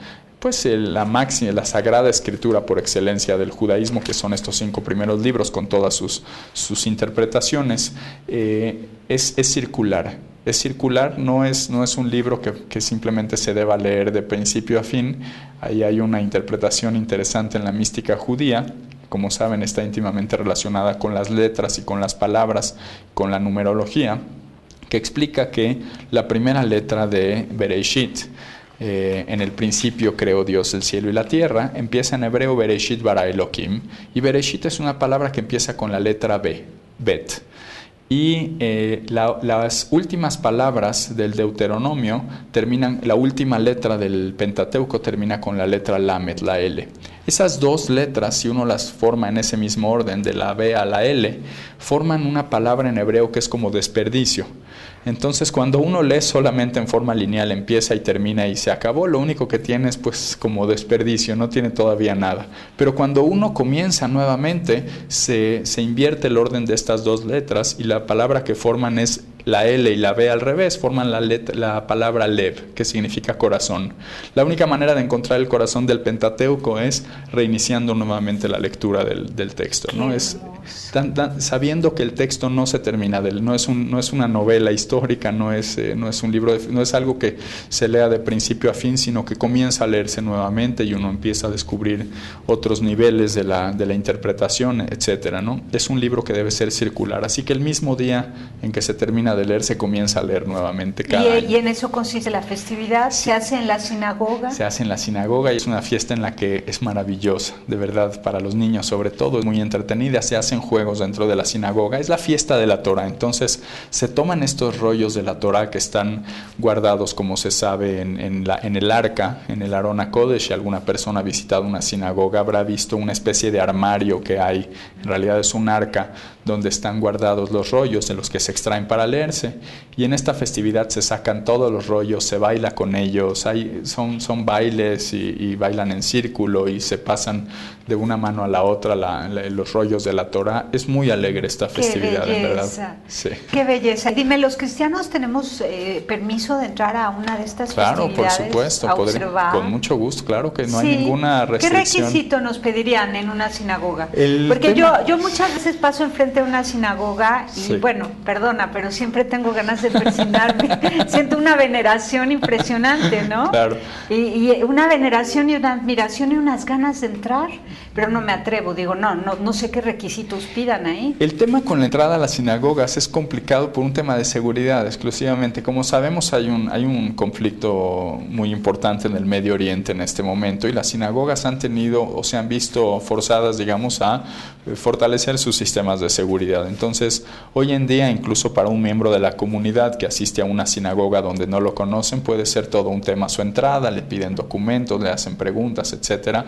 máxima, la sagrada escritura por excelencia del judaísmo, que son estos 5 primeros libros con todas sus interpretaciones, es circular. Es circular, no es un libro que simplemente se deba leer de principio a fin. Ahí hay una interpretación interesante en la mística judía. Como saben, está íntimamente relacionada con las letras y con las palabras, con la numerología, que explica que la primera letra de Bereshit, en el principio creó Dios el cielo y la tierra, empieza en hebreo Bereshit bara Elohim, y Bereshit es una palabra que empieza con la letra B, Bet. Y las últimas palabras del Deuteronomio terminan, la última letra del Pentateuco termina con la letra Lamed, la L. Esas 2 letras, si uno las forma en ese mismo orden, de la B a la L, forman una palabra en hebreo que es como desperdicio. Entonces, cuando uno lee solamente en forma lineal, empieza y termina y se acabó, lo único que tiene es pues como desperdicio, no tiene todavía nada. Pero cuando uno comienza nuevamente, se invierte el orden de estas 2 letras y la palabra que forman es la L y la B al revés, forman la palabra Lev, que significa corazón. La única manera de encontrar el corazón del Pentateuco es reiniciando nuevamente la lectura del texto, ¿no? Es sabiendo que el texto no se termina, no es una novela histórica, no es un libro, no es algo que se lea de principio a fin, sino que comienza a leerse nuevamente y uno empieza a descubrir otros niveles de la interpretación, etcétera, ¿no? Es un libro que debe ser circular, así que el mismo día en que se termina de leer, se comienza a leer nuevamente cada año. ¿Y en eso consiste la festividad? ¿Se hace en la sinagoga? Se hace en la sinagoga y es una fiesta en la que es maravillosa, de verdad, para los niños sobre todo, es muy entretenida, se hacen juegos dentro de la sinagoga, es la fiesta de la Torah. Entonces se toman estos rollos de la Torah que están guardados, como se sabe, en el arca, en el Aron HaKodesh. Si alguna persona ha visitado una sinagoga habrá visto una especie de armario que hay, en realidad es un arca donde están guardados los rollos de los que se extraen para leerse, y en esta festividad se sacan todos los rollos, se baila con ellos, son bailes y bailan en círculo y se pasan de una mano a la otra los rollos de la Torah. Es muy alegre esta festividad, en verdad. Sí. Qué belleza. Dime, ¿los cristianos tenemos permiso de entrar a una de estas festividades? Claro, por supuesto, con mucho gusto, claro que no hay ninguna ¿Qué restricción. requisito nos pedirían en una sinagoga? Porque yo muchas veces paso enfrente de una sinagoga y bueno, perdona, pero siempre tengo ganas de persignarme. Siento una veneración impresionante, ¿no? Claro. Y una veneración y una admiración y unas ganas de entrar, pero no me atrevo. Digo, no sé qué requisitos pidan ahí. El tema con la entrada a las sinagogas es complicado por un tema de seguridad exclusivamente. Como sabemos, hay un conflicto muy importante en el Medio Oriente en este momento, y las sinagogas han tenido o se han visto forzadas, digamos, a fortalecer sus sistemas de seguridad. Entonces, hoy en día, incluso para un miembro de la comunidad que asiste a una sinagoga donde no lo conocen, puede ser todo un tema su entrada, le piden documentos, le hacen preguntas, etcétera,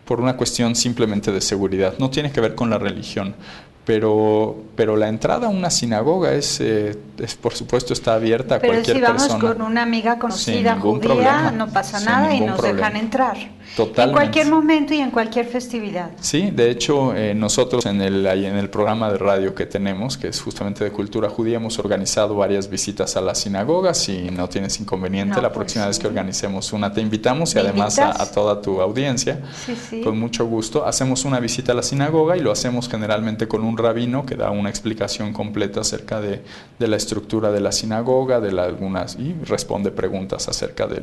por una cuestión simplemente de seguridad. No tiene que ver con la religión. Pero la entrada a una sinagoga es por supuesto, está abierta a cualquier persona. Pero si vamos con una amiga conocida judía, no pasa nada y nos dejan entrar. Totalmente. En cualquier momento y en cualquier festividad. Sí, de hecho, nosotros en el programa de radio que tenemos, que es justamente de cultura judía, hemos organizado varias visitas a las sinagogas. Si no tienes inconveniente, la próxima vez que organicemos una te invitamos y además a toda tu audiencia. Sí. Con mucho gusto. Hacemos una visita a la sinagoga y lo hacemos generalmente con un rabino que da una explicación completa acerca de la estructura de la sinagoga, y responde preguntas acerca de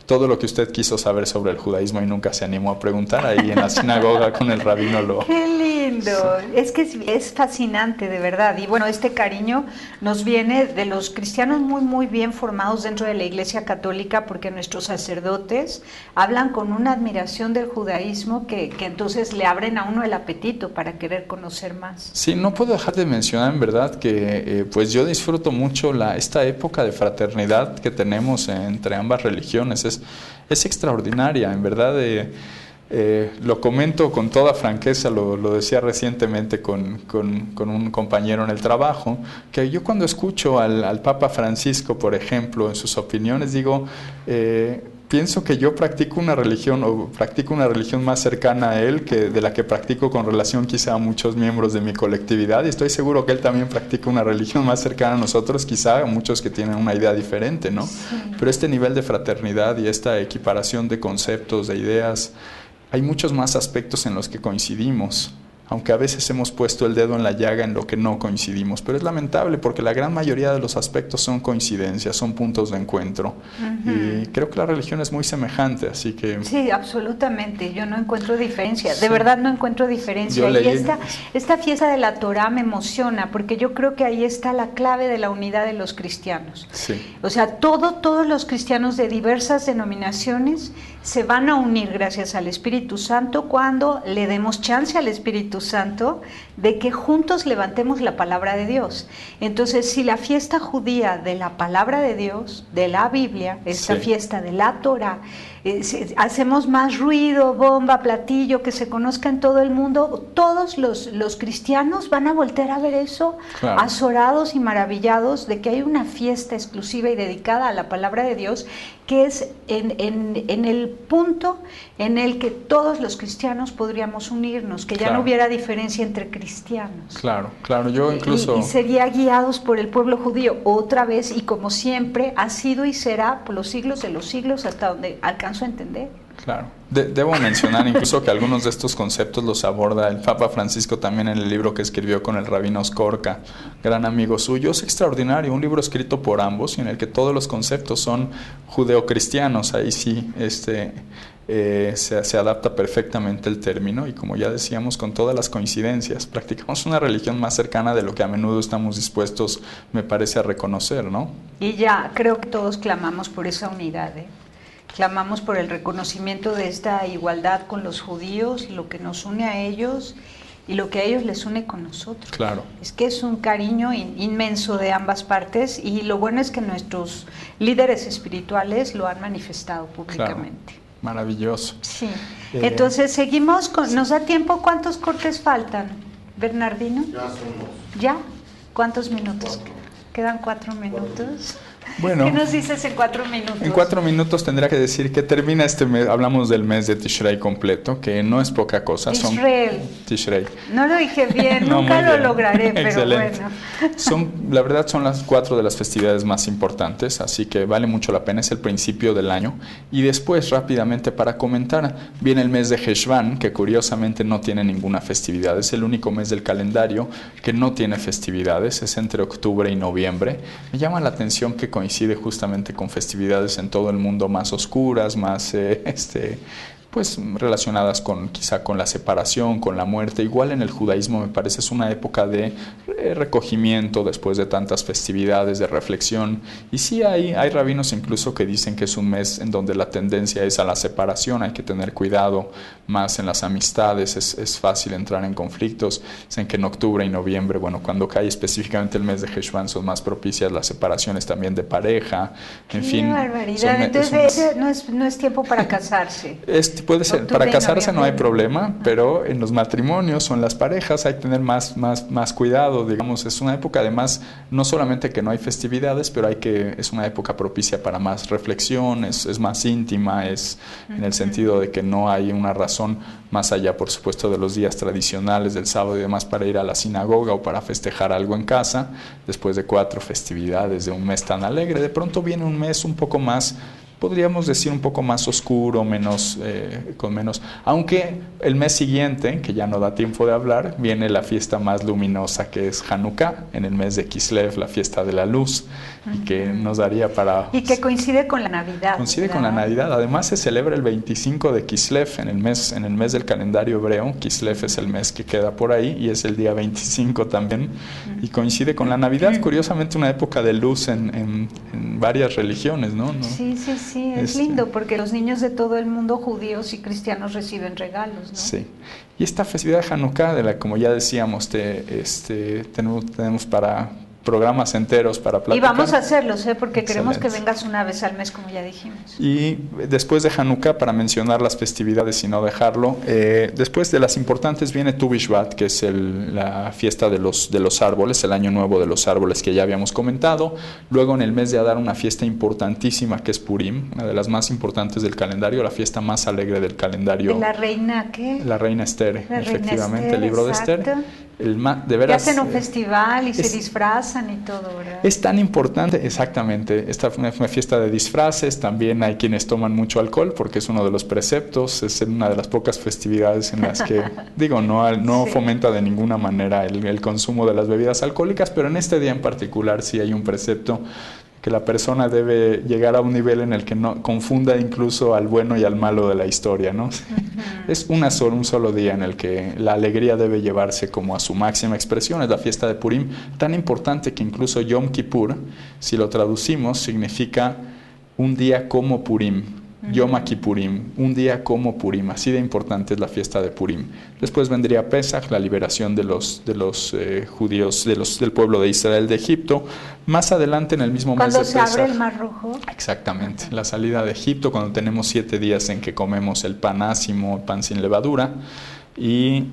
todo lo que usted quiso saber sobre el judaísmo y nunca se animó a preguntar. Ahí en la sinagoga con el rabino lo... ¡Qué lindo! Es que es fascinante, de verdad. Y bueno, este cariño nos viene de los cristianos muy, muy bien formados dentro de la Iglesia Católica, porque nuestros sacerdotes hablan con una admiración del judaísmo que entonces le abren a uno el apetito para querer conocer más. Sí, no puedo dejar de mencionar en verdad que pues yo disfruto mucho esta época de fraternidad que tenemos entre ambas religiones. Es extraordinaria, en verdad. Lo comento con toda franqueza, lo decía recientemente con un compañero en el trabajo, que yo cuando escucho al Papa Francisco, por ejemplo, en sus opiniones, digo, pienso que yo practico una religión más cercana a él que de la que practico con relación quizá a muchos miembros de mi colectividad, y estoy seguro que él también practica una religión más cercana a nosotros, quizá a muchos que tienen una idea diferente, ¿no? Sí. Pero este nivel de fraternidad y esta equiparación de conceptos, de ideas, hay muchos más aspectos en los que coincidimos, aunque a veces hemos puesto el dedo en la llaga en lo que no coincidimos, pero es lamentable porque la gran mayoría de los aspectos son coincidencias, son puntos de encuentro. Y creo que la religión es muy semejante, así que... Sí, absolutamente, yo no encuentro diferencia, de verdad no encuentro diferencia. Y esta fiesta de la Torá me emociona, porque yo creo que ahí está la clave de la unidad de los cristianos. Sí. O sea, todos los cristianos de diversas denominaciones se van a unir gracias al Espíritu Santo cuando le demos chance al Espíritu Santo de que juntos levantemos la palabra de Dios. Entonces, si la fiesta judía de la palabra de Dios, de la Biblia, esta fiesta de la Torá, hacemos más ruido, bomba, platillo, que se conozca en todo el mundo, todos los cristianos van a voltear a ver eso, azorados y maravillados de que hay una fiesta exclusiva y dedicada a la palabra de Dios, que es en el punto en el que todos los cristianos podríamos unirnos, que ya no hubiera diferencia entre cristianos. Claro, yo incluso... Y sería guiados por el pueblo judío otra vez, y como siempre ha sido y será por los siglos de los siglos, hasta donde alcanzo a entender. Claro. Debo mencionar incluso que algunos de estos conceptos los aborda el Papa Francisco también en el libro que escribió con el rabino Skorka, gran amigo suyo. Es extraordinario, un libro escrito por ambos y en el que todos los conceptos son judeocristianos. Ahí sí se adapta perfectamente el término, y como ya decíamos, con todas las coincidencias, practicamos una religión más cercana de lo que a menudo estamos dispuestos, me parece, a reconocer, ¿no? Y ya creo que todos clamamos por esa unidad, Clamamos por el reconocimiento de esta igualdad con los judíos, lo que nos une a ellos y lo que a ellos les une con nosotros. Claro. Es que es un cariño inmenso de ambas partes, y lo bueno es que nuestros líderes espirituales lo han manifestado públicamente. Claro. Maravilloso. Sí. Entonces seguimos con... ¿Nos da tiempo? ¿Cuántos cortes faltan, Bernardino? Ya somos. ¿Ya? ¿Cuántos minutos? Quedan 4 minutos. Bueno, ¿qué nos dices en 4 minutos? En 4 minutos tendría que decir que termina este mes. Hablamos del mes de Tishrei completo, que no es poca cosa. Tishrei. No lo dije bien, no, nunca lo lograré, pero excelente. Bueno. La verdad son las 4 de las festividades más importantes, así que vale mucho la pena. Es el principio del año. Y después, rápidamente para comentar, viene el mes de Heshvan, que curiosamente no tiene ninguna festividad. Es el único mes del calendario que no tiene festividades. Es entre octubre y noviembre. Me llama la atención que coincide justamente con festividades en todo el mundo más oscuras, más pues relacionadas quizá con la separación, con la muerte. Igual en el judaísmo me parece es una época de recogimiento después de tantas festividades, de reflexión. Y sí hay rabinos incluso que dicen que es un mes en donde la tendencia es a la separación, hay que tener cuidado más en las amistades, es fácil entrar en conflictos. Dicen que en octubre y noviembre, cuando cae específicamente el mes de Heshvan, son más propicias las separaciones también de pareja. En fin, barbaridad. Entonces no es tiempo para casarse. Es puede ser. Para Octubre y casarse no hay noviembre. problema, pero en los matrimonios o en las parejas hay que tener más cuidado, digamos. Es una época, además, no solamente que no hay festividades, pero es una época propicia para más reflexión, es más íntima, en el sentido de que no hay una razón más allá, por supuesto, de los días tradicionales del sábado y demás para ir a la sinagoga o para festejar algo en casa, después de 4 festividades de un mes tan alegre. De pronto viene un mes un poco más, podríamos decir, un poco más oscuro, con menos, aunque el mes siguiente, que ya no da tiempo de hablar, viene la fiesta más luminosa, que es Hanukkah, en el mes de Kislev, la fiesta de la luz, y que nos daría para... Y que coincide con la Navidad. Coincide ¿verdad? con la Navidad. Además se celebra el 25 de Kislev en el mes del calendario hebreo. Kislev es el mes que queda por ahí y es el día 25 también, y coincide con la Navidad. Curiosamente, una época de luz en varias religiones, ¿no? Sí, es lindo porque los niños de todo el mundo, judíos y cristianos, reciben regalos, ¿no? Sí. Y esta festividad de Hanukkah, de la, como ya decíamos, tenemos para programas enteros para platicar. Y vamos a hacerlos, porque queremos que Excelente. vengas una vez al mes, como ya dijimos. Y después de Hanukkah, para mencionar las festividades y no dejarlo, después de las importantes viene Tu Bishvat, que es la fiesta de los árboles, el año nuevo de los árboles que ya habíamos comentado. Luego en el mes de Adar una fiesta importantísima que es Purim, una de las más importantes del calendario, la fiesta más alegre del calendario. ¿De la reina qué? La reina Esther, La reina efectivamente, Esther, el libro exacto. de Esther. De Que veras, hacen un festival y se disfrazan y todo, ¿verdad? es tan importante, exactamente. Esta fue una fiesta de disfraces. También hay quienes toman mucho alcohol porque es uno de los preceptos. Es una de las pocas festividades en las que, digo, no Sí. fomenta de ninguna manera el consumo de las bebidas alcohólicas, pero en este día en particular sí hay un precepto que la persona debe llegar a un nivel en el que no confunda incluso al bueno y al malo de la historia, ¿no? Es un solo día en el que la alegría debe llevarse como a su máxima expresión. Es la fiesta de Purim, tan importante que incluso Yom Kippur, si lo traducimos, significa un día como Purim. Yom Kippurim, un día como Purim, así de importante es la fiesta de Purim. Después vendría Pesach, la liberación de los judíos, del pueblo de Israel de Egipto. Más adelante en el mismo mes de Cuando se Pesach, abre el Mar Rojo. exactamente, la salida de Egipto, cuando tenemos 7 días en que comemos el pan ácimo, el pan sin levadura. Y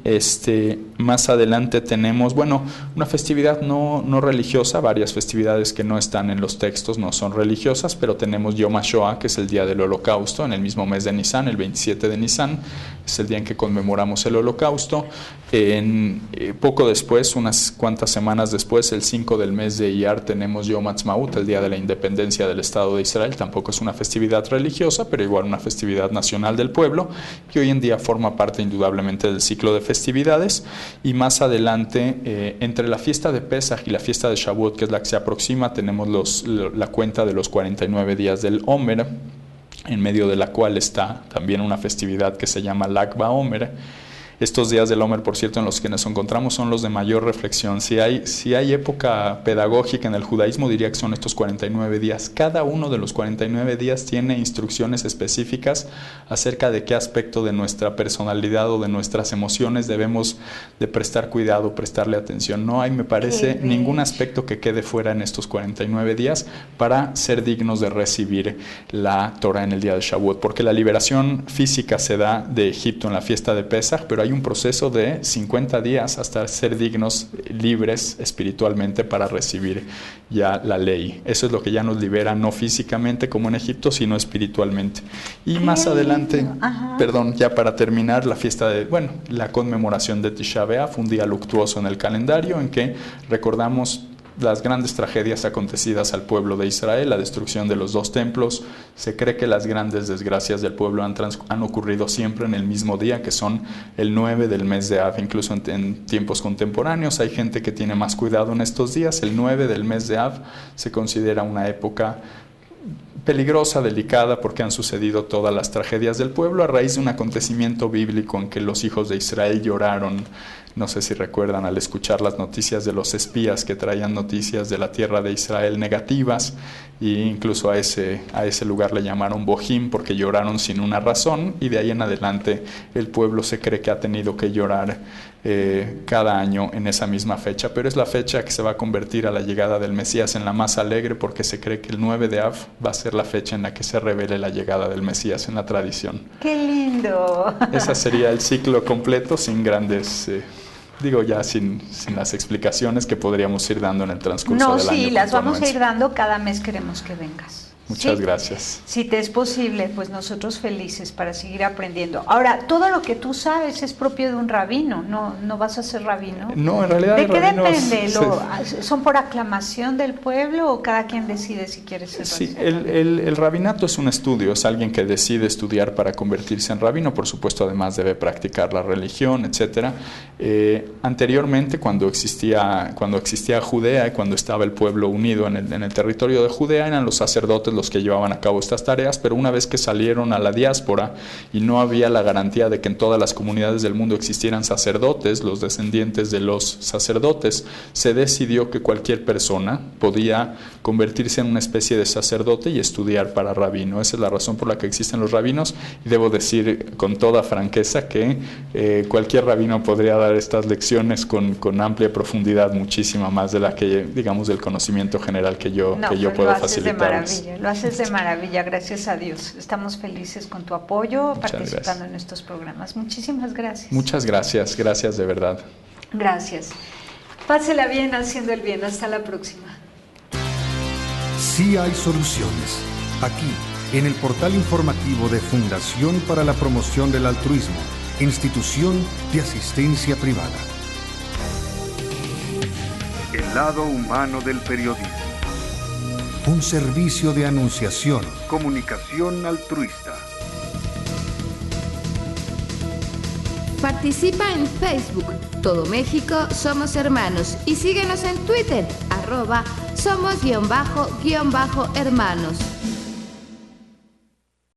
más adelante tenemos, una festividad no religiosa, varias festividades que no están en los textos, no son religiosas, pero tenemos Yom HaShoah, que es el día del Holocausto, en el mismo mes de Nisan, el 27 de Nisan, es el día en que conmemoramos el Holocausto. Poco después, unas cuantas semanas después, el 5 del mes de Iyar, tenemos Yom Ha'atzmaut, el día de la independencia del Estado de Israel. Tampoco es una festividad religiosa, pero igual una festividad nacional del pueblo, que hoy en día forma parte indudablemente del ciclo de festividades. Y más adelante, entre la fiesta de Pesach y la fiesta de Shavuot, que es la que se aproxima, tenemos la cuenta de los 49 días del Omer, en medio de la cual está también una festividad que se llama Lag BaOmer. Estos días del Omer, por cierto, en los que nos encontramos son los de mayor reflexión. Si hay época pedagógica en el judaísmo, diría que son estos 49 días. Cada uno de los 49 días tiene instrucciones específicas acerca de qué aspecto de nuestra personalidad o de nuestras emociones debemos de prestar cuidado, prestarle atención. No hay, me parece, ningún aspecto que quede fuera en estos 49 días para ser dignos de recibir la Torah en el día de Shavuot. Porque la liberación física se da de Egipto en la fiesta de Pesach, pero hay un proceso de 50 días hasta ser dignos, libres espiritualmente para recibir ya la ley. Eso es lo que ya nos libera, no físicamente como en Egipto, sino espiritualmente. Y más adelante, perdón, ya para terminar, la conmemoración de Tisha B'Av, un día luctuoso en el calendario en que recordamos las grandes tragedias acontecidas al pueblo de Israel, la destrucción de los 2 templos. Se cree que las grandes desgracias del pueblo han ocurrido siempre en el mismo día, que son el 9 del mes de Av. Incluso en tiempos contemporáneos hay gente que tiene más cuidado en estos días. El 9 del mes de Av se considera una época peligrosa, delicada, porque han sucedido todas las tragedias del pueblo a raíz de un acontecimiento bíblico en que los hijos de Israel lloraron no sé si recuerdan, al escuchar las noticias de los espías que traían noticias de la tierra de Israel negativas, e incluso a ese lugar le llamaron Bohim porque lloraron sin una razón, y de ahí en adelante el pueblo se cree que ha tenido que llorar cada año en esa misma fecha, pero es la fecha que se va a convertir a la llegada del Mesías en la más alegre, porque se cree que el 9 de Av va a ser la fecha en la que se revele la llegada del Mesías en la tradición. ¡Qué lindo! Ese sería el ciclo completo, sin grandes... sin las explicaciones que podríamos ir dando en el transcurso del año. No, sí, las vamos a ir dando cada mes, queremos que vengas. Muchas gracias. Si te es posible, pues nosotros felices para seguir aprendiendo. Ahora, todo lo que tú sabes es propio de un rabino, ¿no vas a ser rabino? No, en realidad ¿De qué rabinos, depende? ¿Son por aclamación del pueblo o cada quien decide si quiere ser rabino? Sí, el rabinato es un estudio, es alguien que decide estudiar para convertirse en rabino, por supuesto, además debe practicar la religión, etcétera. Anteriormente, cuando existía Judea y cuando estaba el pueblo unido en el territorio de Judea, eran los sacerdotes los que llevaban a cabo estas tareas, pero una vez que salieron a la diáspora y no había la garantía de que en todas las comunidades del mundo existieran sacerdotes, los descendientes de los sacerdotes, se decidió que cualquier persona podía convertirse en una especie de sacerdote y estudiar para rabino. Esa es la razón por la que existen los rabinos, y debo decir con toda franqueza que cualquier rabino podría dar estas lecciones con amplia profundidad, muchísima más de la que, digamos, del conocimiento general que yo puedo facilitarles. Lo haces de maravilla, gracias a Dios. Estamos felices con tu apoyo, participando en estos programas. Muchísimas gracias. Muchas gracias, gracias de verdad. Gracias. Pásela bien haciendo el bien. Hasta la próxima. Sí hay soluciones. Aquí, en el portal informativo de Fundación para la Promoción del Altruismo, Institución de Asistencia Privada. El lado humano del periodismo. Un servicio de anunciación, comunicación altruista. Participa en Facebook, Todo México Somos Hermanos, y síguenos en Twitter, @somos_hermanos.